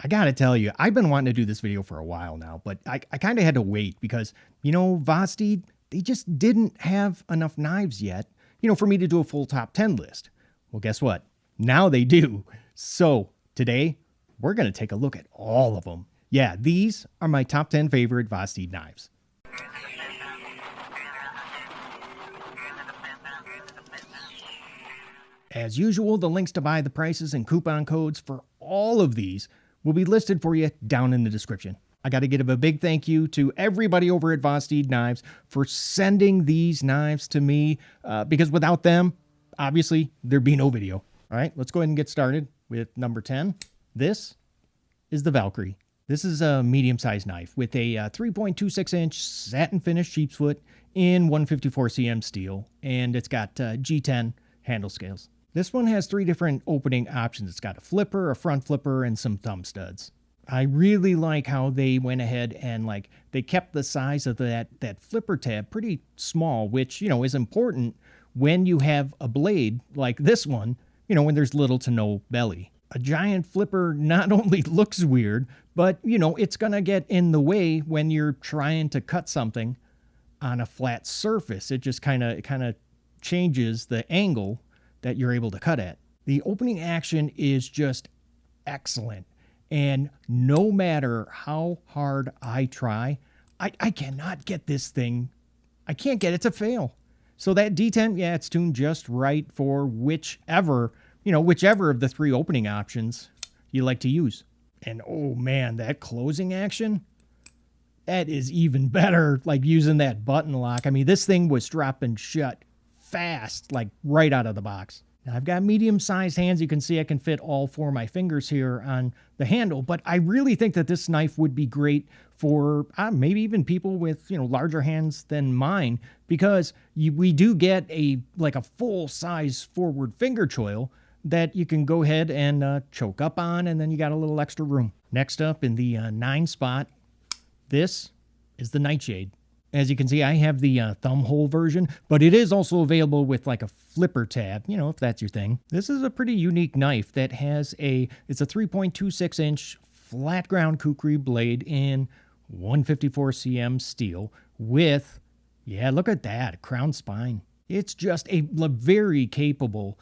I gotta tell you, I've been wanting to do this video for a while now, but I kind of had to wait because, Vosteed, they just didn't have enough knives yet, for me to do a full top 10 list. Well, guess what? Now they do. So today, we're going to take a look at all of them. Yeah, these are my top 10 favorite Vosteed knives. As usual, the links to buy, the prices, and coupon codes for all of these will be listed for you down in the description. I got to give a big thank you to everybody over at Vosteed Knives for sending these knives to me, because without them, obviously, there'd be no video. All right, let's go ahead and get started with number 10. This is the Valkyrie. This is a medium-sized knife with a 3.26-inch satin finish sheep's foot in 154 cm steel, and it's got G10 handle scales. This one has 3 different opening options. It's got a flipper, a front flipper, and some thumb studs. I really like how they went ahead and they kept the size of that flipper tab pretty small, which, is important when you have a blade like this one, when there's little to no belly. A giant flipper not only looks weird, but, it's going to get in the way when you're trying to cut something on a flat surface. It just kind of changes the angle that you're able to cut at. The opening action is just excellent. And no matter how hard I try, I cannot get this thing. I can't get it to fail. So that D10, yeah, it's tuned just right for whichever of the 3 opening options you like to use. And oh man, that closing action, that is even better, like using that button lock. I mean, this thing was dropping shut fast, like right out of the box. Now, I've got medium-sized hands. You can see I can fit all 4 of my fingers here on the handle, but I really think that this knife would be great for maybe even people with, larger hands than mine, because we do get a full-size forward finger choil that you can go ahead and choke up on, and then you got a little extra room. Next up in the 9 spot, this is the Nightshade. As you can see, I have the thumb hole version, but it is also available with a flipper tab, if that's your thing. This is a pretty unique knife that has it's a 3.26-inch flat ground kukri blade in 154 cm steel with, yeah, look at that, crown spine. It's just a very capable,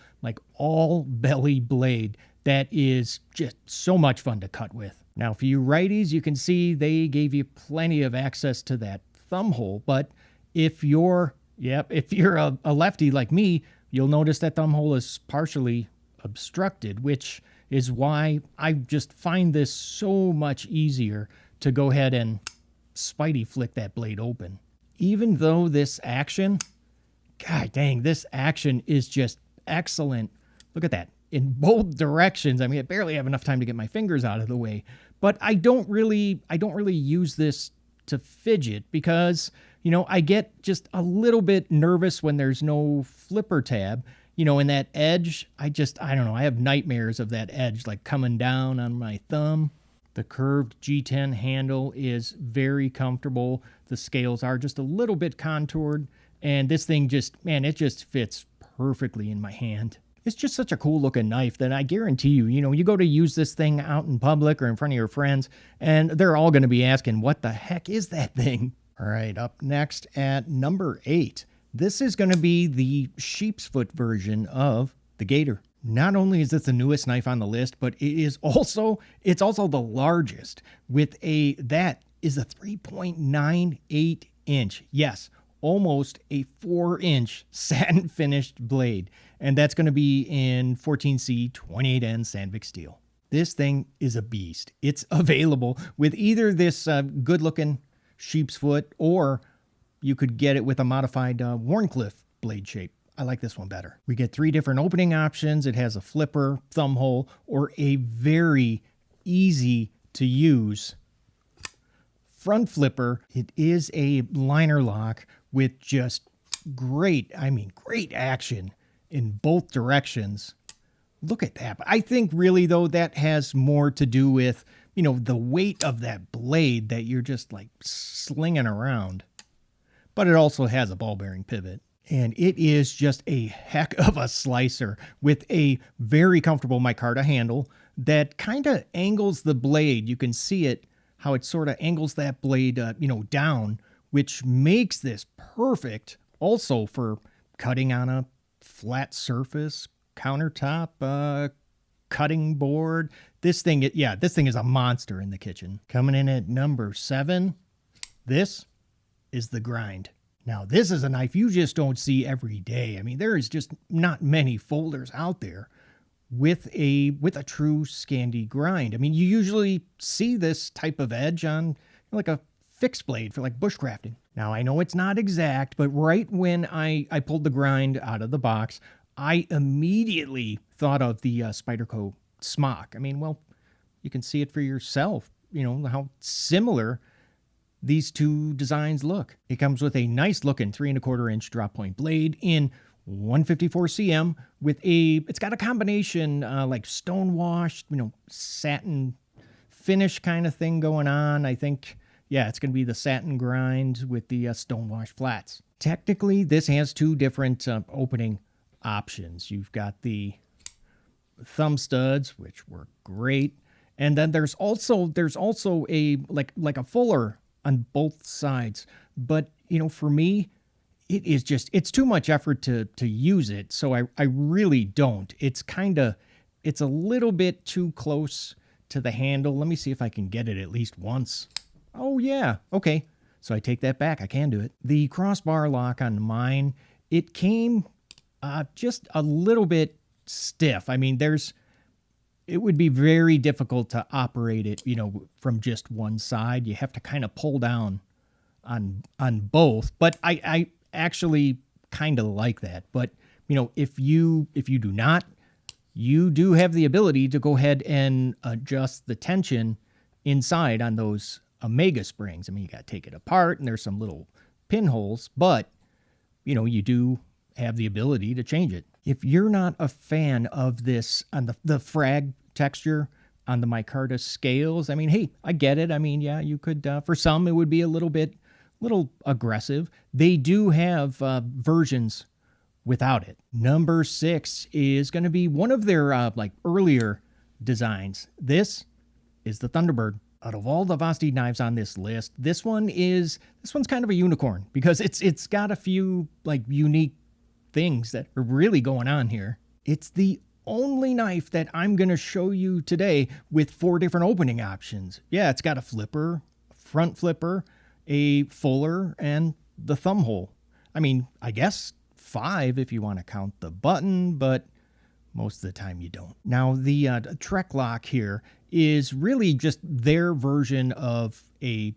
all belly blade that is just so much fun to cut with. Now, for you righties, you can see they gave you plenty of access to that thumb hole, but if you're a lefty like me, you'll notice that thumb hole is partially obstructed, which is why I just find this so much easier to go ahead and spidey flick that blade open. Even though this action, god dang, this action is just excellent. Look at that. In both directions. I mean, I barely have enough time to get my fingers out of the way, but I don't really use this to fidget because, I get just a little bit nervous when there's no flipper tab, and that edge, I don't know, I have nightmares of that edge coming down on my thumb. The curved G10 handle is very comfortable. The scales are just a little bit contoured, and this thing it just fits perfectly in my hand. It's just such a cool looking knife that I guarantee you, you go to use this thing out in public or in front of your friends, and they're all going to be asking, what the heck is that thing? All right, up next at number 8. This is going to be the sheep's foot version of the Gator. Not only is this the newest knife on the list, but it's also the largest that is a 3.98 inch. Yes, almost a 4-inch satin finished blade. And that's going to be in 14C 28N Sandvik steel. This thing is a beast. It's available with either this good-looking sheep's foot, or you could get it with a modified Wharncliffe blade shape. I like this one better. We get 3 different opening options. It has a flipper, thumb hole, or a very easy-to-use front flipper. It is a liner lock with just great action in both directions. Look at that. But I think really, though, that has more to do with, the weight of that blade that you're just slinging around. But it also has a ball bearing pivot. And it is just a heck of a slicer with a very comfortable micarta handle that kind of angles the blade. You can see it, how it sort of angles that blade, down, which makes this perfect also for cutting on a flat surface, countertop, cutting board. This thing is a monster in the kitchen. Coming in at number 7, this is the Grind. Now, this is a knife you just don't see every day. I mean, there is just not many folders out there with a true Scandi grind. I mean, you usually see this type of edge on like a fixed blade for like bushcrafting. Now, I know it's not exact, but right when I pulled the Grind out of the box, I immediately thought of the Spyderco Smock. I mean, well, you can see it for yourself, how similar these two designs look. It comes with a nice looking 3 1/4 inch drop point blade in 154 cm with it's got a combination like stone washed, satin finish kind of thing going on. I think, it's going to be the satin grind with the stone wash flats. Technically, this has 2 different opening options. You've got the thumb studs, which work great. And then there's also a like a fuller on both sides. But, for me, it's too much effort to use it. So I really don't. It's a little bit too close to the handle. Let me see if I can get it at least once. Oh yeah. Okay. So I take that back. I can do it. The crossbar lock on mine, it came just a little bit stiff. I mean, it would be very difficult to operate it, from just one side. You have to kind of pull down on both, but I actually kind of like that. But, if you do not, you do have the ability to go ahead and adjust the tension inside on those Omega springs. I mean, you got to take it apart and there's some little pinholes, but, you do have the ability to change it. If you're not a fan of this on the frag texture on the micarta scales, I mean, hey, I get it. I mean, yeah, you could, for some, it would be a little aggressive. They do have versions without it. Number 6 is going to be one of their earlier designs. This is the Thunderbird. Out of all the Vosteed knives on this list, this one's kind of a unicorn because it's got a few unique things that are really going on here. It's the only knife that I'm going to show you today with 4 different opening options. Yeah, it's got a flipper, front flipper, a fuller, and the thumb hole. I mean, I guess 5 if you want to count the button, but most of the time you don't. Now, the Trek lock here is really just their version of a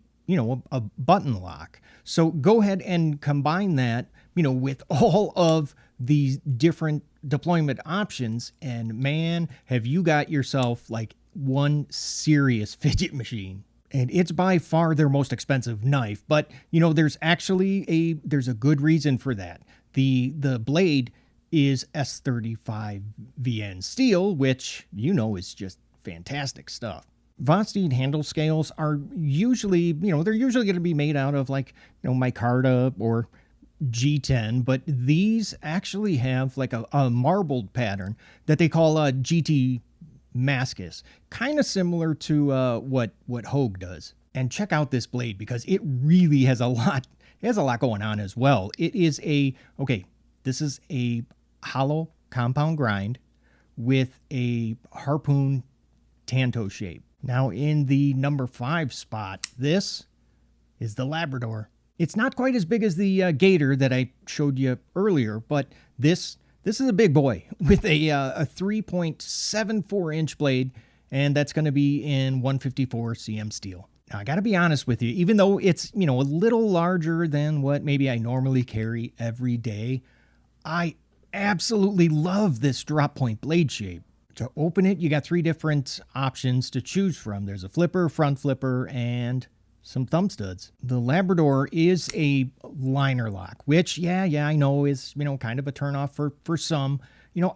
button lock. So go ahead and combine that, with all of these different deployment options, and man, have you got yourself one serious fidget machine. And it's by far their most expensive knife, but there's actually there's a good reason for that. The blade is S35 VN steel, which is just fantastic stuff. Vosteed handle scales are usually, they're usually going to be made out of micarta or G10, but these actually have a marbled pattern that they call a GT Mascus, kind of similar to what Hogue does. And check out this blade because it really has a lot going on as well. This is a hollow compound grind with a harpoon tanto shape. Now in the number 5 spot, this is the Labrador. It's not quite as big as the Gator that I showed you earlier, but this is a big boy with a 3.74 inch blade, and that's going to be in 154 cm steel. Now, I got to be honest with you, even though it's, a little larger than what maybe I normally carry every day, I absolutely love this drop point blade shape. To open it, you got 3 different options to choose from. There's a flipper, front flipper, and some thumb studs. The Labrador is a liner lock, which, I know is, kind of a turnoff for some.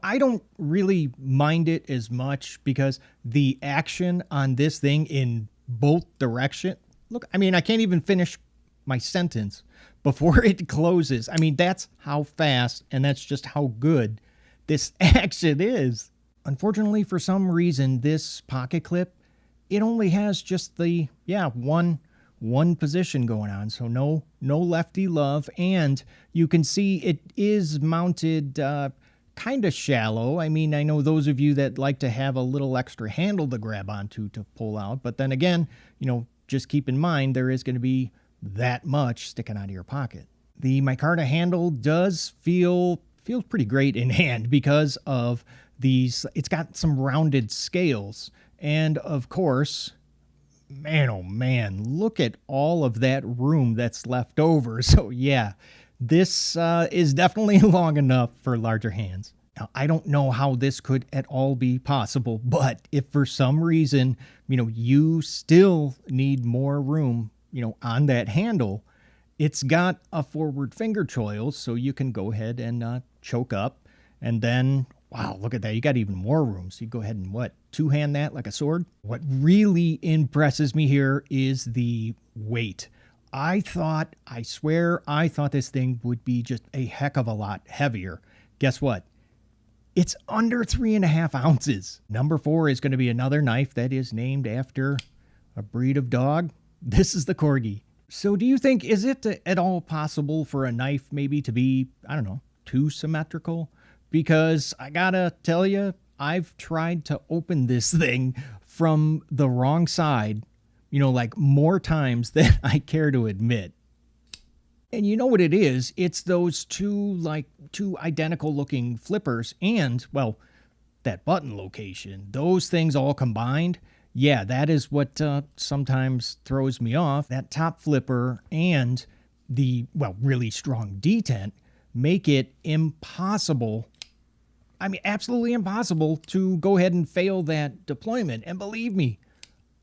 I don't really mind it as much because the action on this thing in both directions. Look, I mean, I can't even finish my sentence before it closes. I mean, that's how fast and that's just how good this action is. Unfortunately, for some reason, this pocket clip, it only has just the, one position going on. So no lefty love. And you can see it is mounted kind of shallow. I mean, I know those of you that like to have a little extra handle to grab onto to pull out. But then again, just keep in mind there is going to be that much sticking out of your pocket. The micarta handle feels pretty great in hand because of these. It's got some rounded scales. And of course, man, oh man, look at all of that room that's left over. So yeah, this is definitely long enough for larger hands. Now, I don't know how this could at all be possible, but if for some reason, you still need more room, on that handle, it's got a forward finger choil, so you can go ahead and choke up. And then, wow, look at that. You got even more room. So you go ahead and two-hand that like a sword? What really impresses me here is the weight. I swear I thought this thing would be just a heck of a lot heavier. Guess what? It's under 3.5 ounces. Number 4 is going to be another knife that is named after a breed of dog. This is the Corgi. So do you think, is it at all possible for a knife maybe to be, I don't know, too symmetrical? Because I gotta tell you, I've tried to open this thing from the wrong side, like more times than I care to admit. And you know what it is? It's those two identical looking flippers and, well, that button location. Those things all combined. Yeah, that is what sometimes throws me off. That top flipper and the, really strong detent make it impossible. I mean, absolutely impossible to go ahead and fail that deployment. And believe me,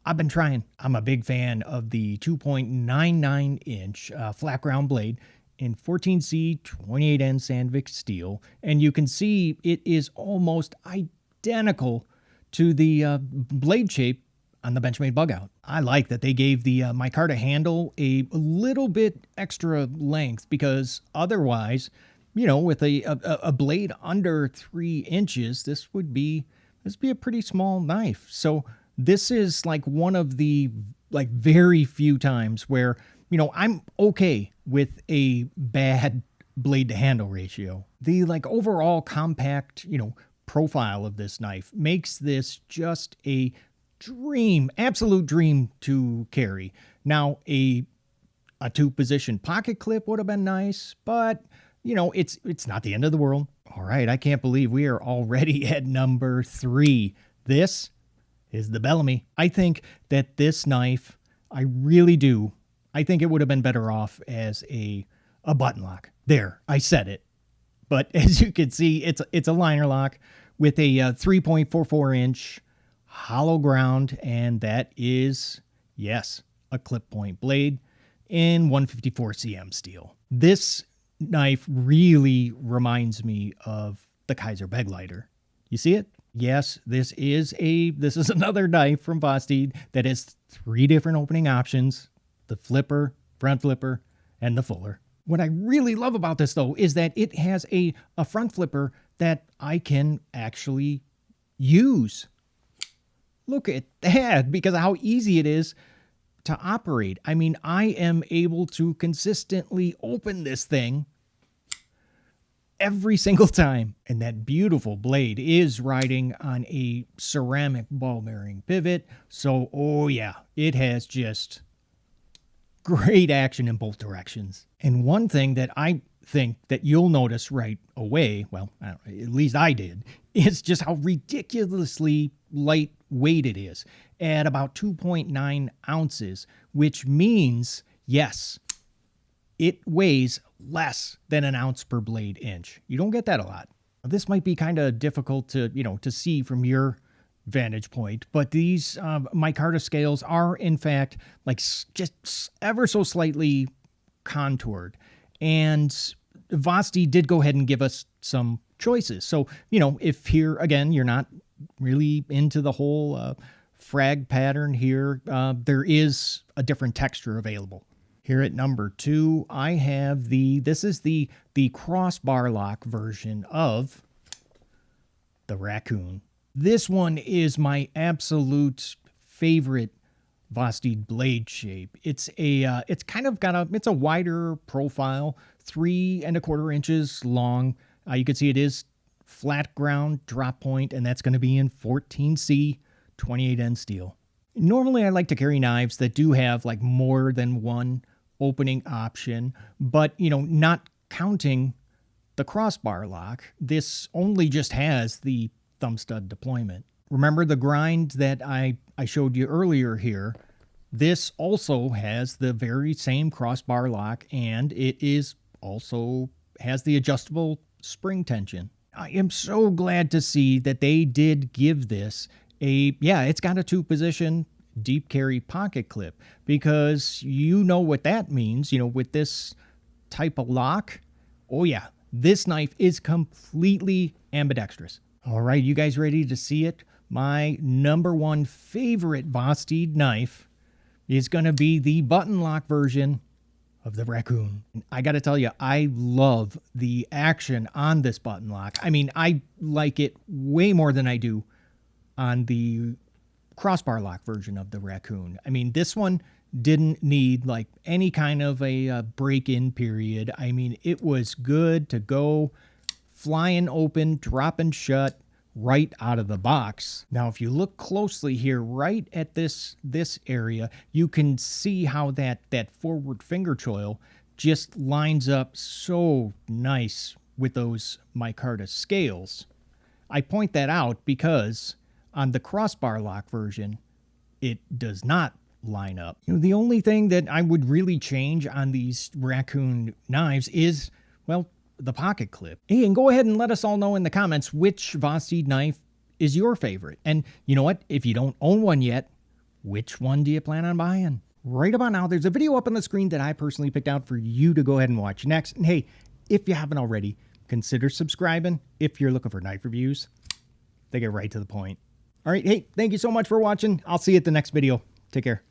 I've been trying. I'm a big fan of the 2.99 inch flat ground blade in 14C 28N Sandvik steel. And you can see it is almost identical to the blade shape on the Benchmade bug out. I like that they gave the micarta handle a little bit extra length, because otherwise, with a blade under 3 inches, this would be a pretty small knife. So this is one of the very few times where, I'm okay with a bad blade to handle ratio. The overall compact, profile of this knife makes this just a dream, absolute dream to carry. Now, a 2-position pocket clip would have been nice, but it's not the end of the world. All right, I can't believe we are already at number 3. This is the Bellamy. I think that this knife, I really do. I think it would have been better off as a button lock. There, I said it. But as you can see, it's a liner lock with a 3.44 inch hollow ground, and that is, yes, a clip point blade in 154 cm steel. This knife really reminds me of the Kaiser Begleiter. You see it? Yes, this is another knife from Vosteed that has 3 different opening options: the flipper, front flipper, and the fuller. What I really love about this, though, is that it has a front flipper that I can actually use. Look at that, because of how easy it is to operate. I mean, I am able to consistently open this thing every single time. And that beautiful blade is riding on a ceramic ball bearing pivot. So, oh yeah, it has just great action in both directions. And one thing that I think that you'll notice right away, well, at least I did, is just how ridiculously lightweight it is at about 2.9 ounces, which means, yes, it weighs less than an ounce per blade inch. You don't get that a lot. This might be kind of difficult to see from your vantage point, but these micarta scales are in fact just ever so slightly contoured. And Vosteed did go ahead and give us some choices. So, if here, again, you're not really into the whole frag pattern here, there is a different texture available. Here at number 2, I have this is the crossbar lock version of the Raccoon. This one is my absolute favorite Vosteed blade shape. It's kind of got it's a wider profile, 3¼ inches long. You can see it is flat ground drop point, and that's going to be in 14C 28N steel. Normally I like to carry knives that do have like more than one opening option, but not counting the crossbar lock, this only just has the thumb stud deployment. Remember the grind that I showed you earlier here? This also has the very same crossbar lock, and it is also has the adjustable spring tension. I am so glad to see that they did give this it's got a 2-position deep carry pocket clip, because you know what that means, with this type of lock. Oh yeah, this knife is completely ambidextrous. All right, you guys ready to see it? My #1 favorite Vosteed knife is going to be the button lock version of the Raccoon. I got to tell you, I love the action on this button lock. I mean, I like it way more than I do on the crossbar lock version of the Raccoon. I mean, this one didn't need like any kind of a break-in period. I mean, it was good to go, flying open, dropping shut right out of the box. Now, if you look closely here, right at this area, you can see how that forward finger choil just lines up so nice with those micarta scales. I point that out because on the crossbar lock version, it does not line up. The only thing that I would really change on these Raccoon knives is, well, the pocket clip. Hey, and go ahead and let us all know in the comments which Vosteed knife is your favorite. And you know what? If you don't own one yet, which one do you plan on buying? Right about now, there's a video up on the screen that I personally picked out for you to go ahead and watch next. And hey, if you haven't already, consider subscribing if you're looking for knife reviews. They get right to the point. All right, hey, thank you so much for watching. I'll see you at the next video. Take care.